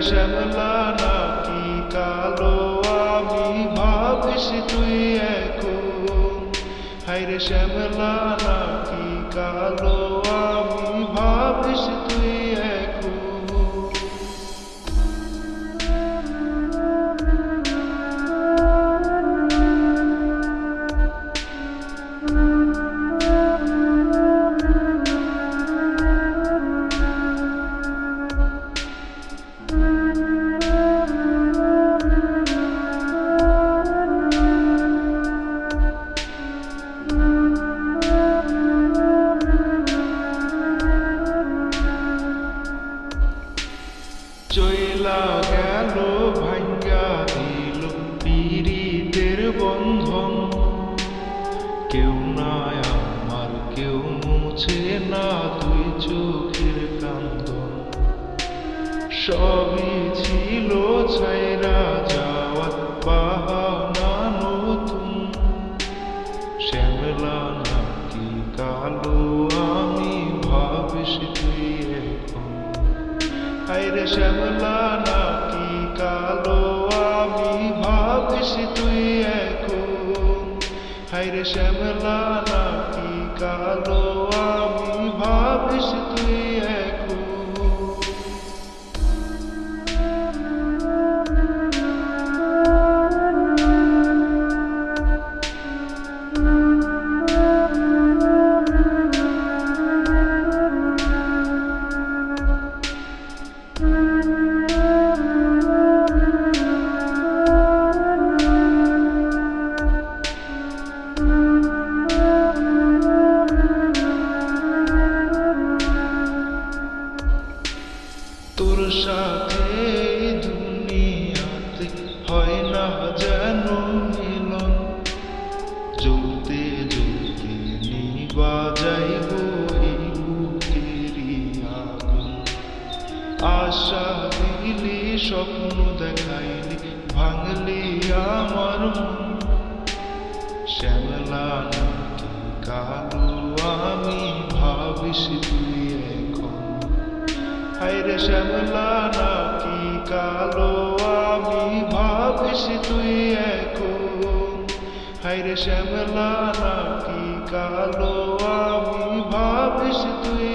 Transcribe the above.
শ্যামলা নাকি কালো আমি ভাবিস তুই এখন। হায়রে শ্যামলা নাকি কালো আমি ভাবিস তুই এখন। চইলা গেল ভাঙ্গা দিল পীড়িতের বন্ধন। কেউ নাই আমার কেউ মুছে না তুই চোখের কান্দন। সবই ছিল ছাইরা যাওয়ার বাহানা নতুন। শ্যামলা নাকি কালো আমি ভাবিস তুই এখন। হায়রে শ্যামলা নাকি কালো আমি ভাবিস তুই এখন। হায়রে শ্যামলা নাকি কালো আমি ভাবিস তুই এখন। তোর সাথে দুনিয়াতে হয় না যেন মিলন। জ্বলতে জ্বলতে নিবা যাইব এই বুকেরই আগুন। আশা দিলি স্বপ্ন দেখাইলি ভাঙলি আমার মন। শ্যামলা নাকি কালো আমি ভাবিস তুই এখন। হায়রে শ্যামলা নাকি কালো আমি ভাবিস তুই এখন। হায়রে শ্যামলা নাকি কালো আমি ভাবিস তুই